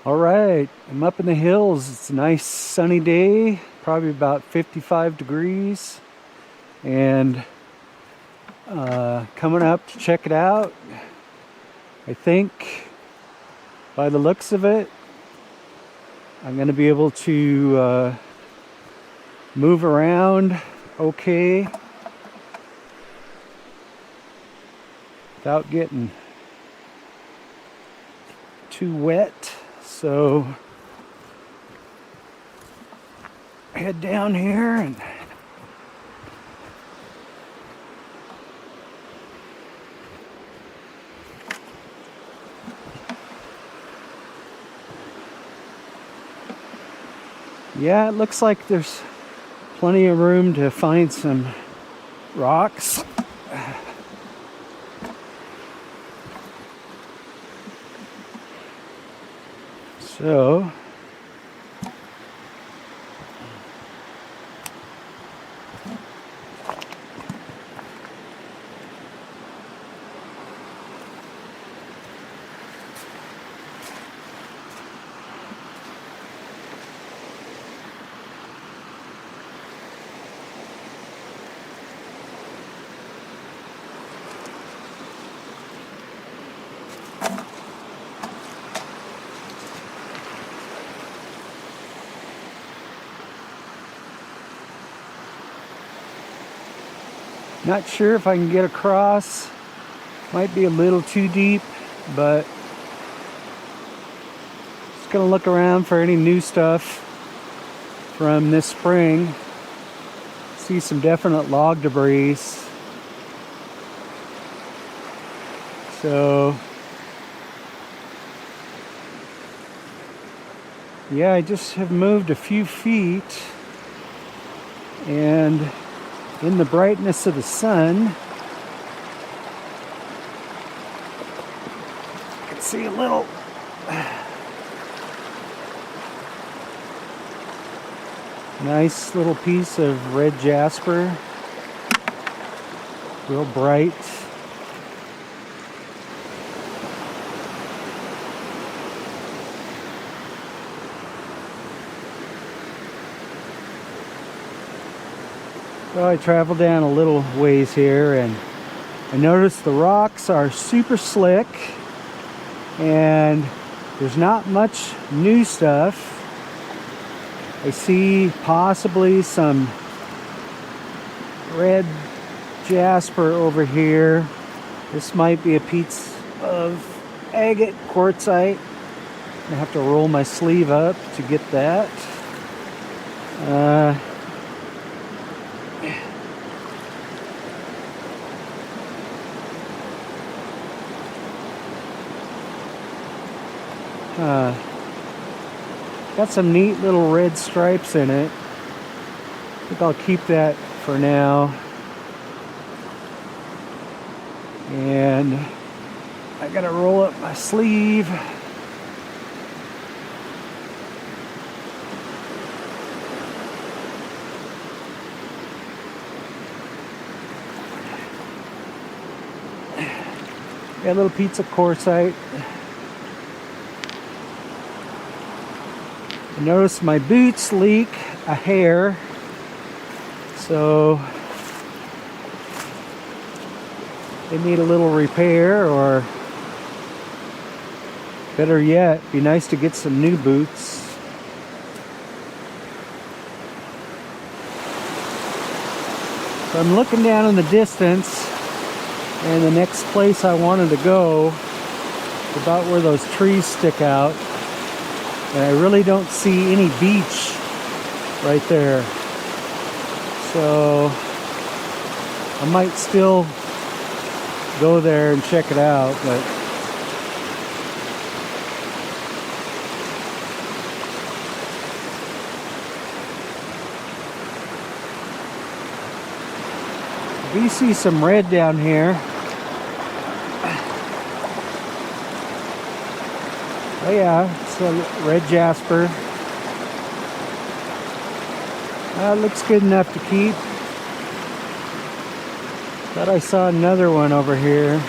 Alright, I'm up in the hills. It's a nice sunny day, probably about 55 degrees. And coming up to check it out. I think by the looks of it, I'm going to be able to move around okay without getting too wet. So head down here and yeah, it looks like there's plenty of room to find some rocks. So not sure if I can get across. Might be a little too deep, but just gonna look around for any new stuff from this spring. See some definite log debris. So yeah, I just have moved a few feet, and in the brightness of the sun, I can see a little nice little piece of red jasper, real bright. So I traveled down a little ways here, and I noticed the rocks are super slick and there's not much new stuff. I see possibly some red jasper over here. This might be a piece of agate quartzite. I have to roll my sleeve up to get that. Got some neat little red stripes in it. I think I'll keep that for now. And I gotta roll up my sleeve. Got a little piece of quartzite. I noticed my boots leak a hair, so they need a little repair, or better yet, be nice to get some new boots. So I'm looking down in the distance, and the next place I wanted to go is about where those trees stick out. And I really don't see any beach right there. So I might still go there and check it out, but I do see some red down here. Oh yeah, it's a red jasper. Looks good enough to keep. Thought I saw another one over here.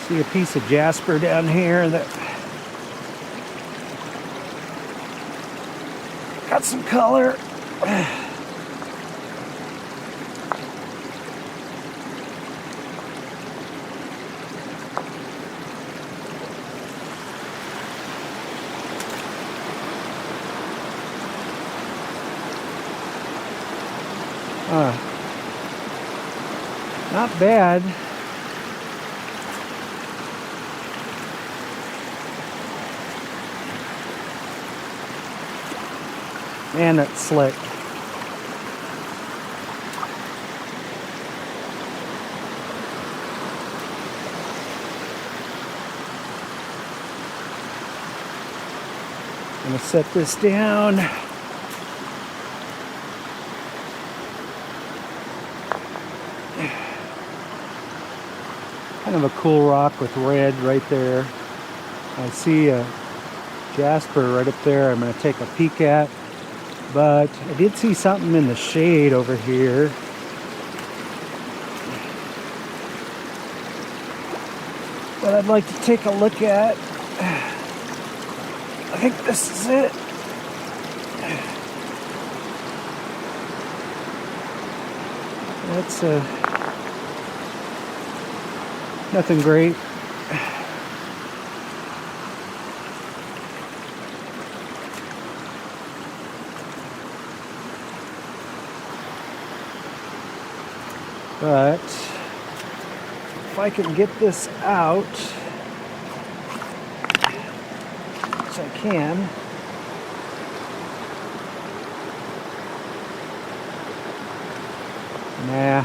See a piece of jasper down here that got some color. Not bad. Man, that's slick. I'm gonna set this down. Kind of a cool rock with red right there. I see a jasper right up there I'm going to take a peek at. But I did see something in the shade over here. That I'd like to take a look at. I think this is it. That's nothing great. But if I can get this out, which I can, nah.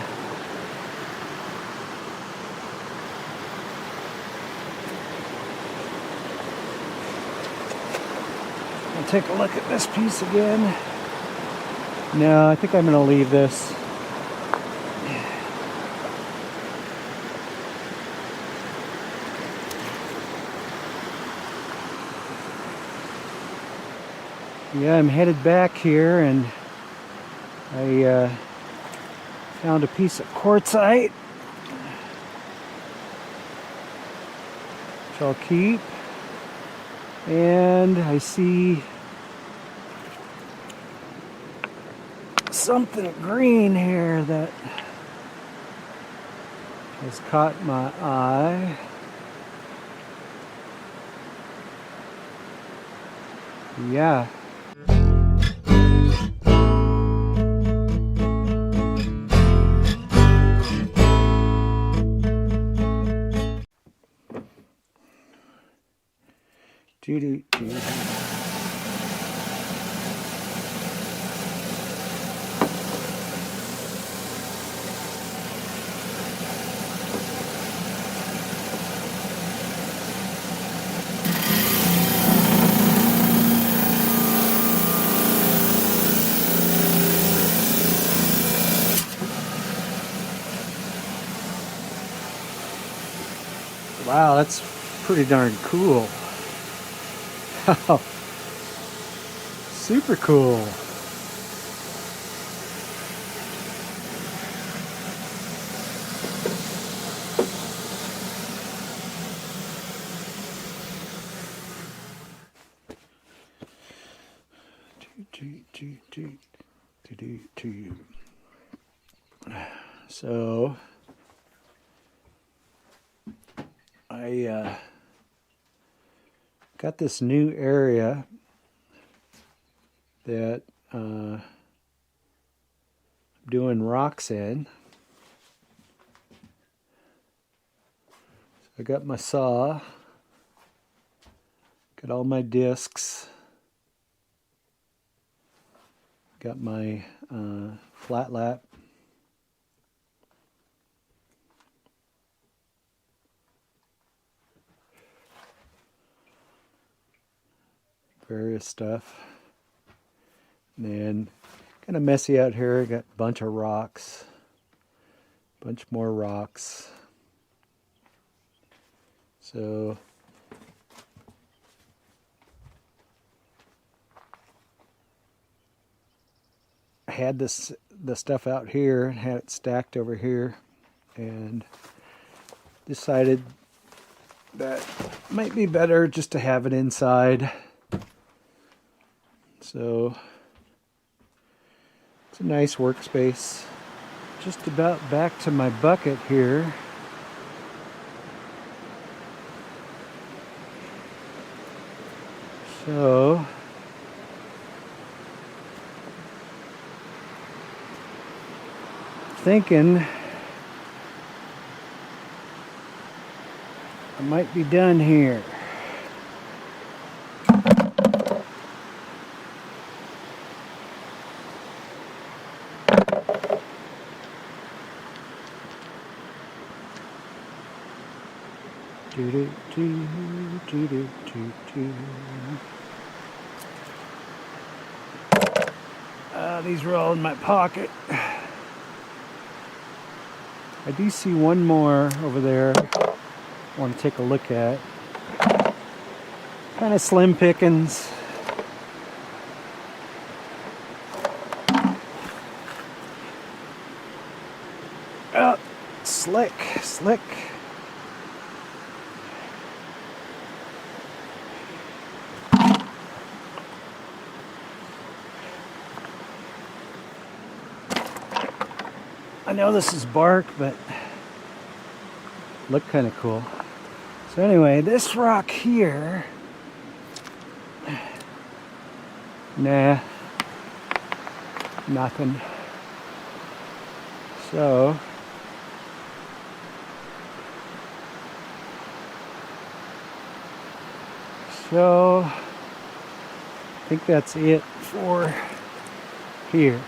I'll take a look at this piece again. No, I think I'm going to leave this. Yeah, I'm headed back here, and I found a piece of quartzite, which I'll keep. And I see something green here that has caught my eye. Yeah. Wow, that's pretty darn cool. Super cool. So I got this new area that I'm doing rocks in. So I got my saw, got all my discs, got my flat lap, various stuff. And then kind of messy out here. I got a bunch of rocks, a bunch more rocks. So I had the stuff out here, had it stacked over here, and decided that might be better just to have it inside. So it's a nice workspace. Just about back to my bucket here. So thinking I might be done here. These are all in my pocket. I do see one more over there I want to take a look at. Kind of slim pickings. Oh, slick. I know this is bark, but look kind of cool. So anyway, this rock here, nah, nothing. So I think that's it for here.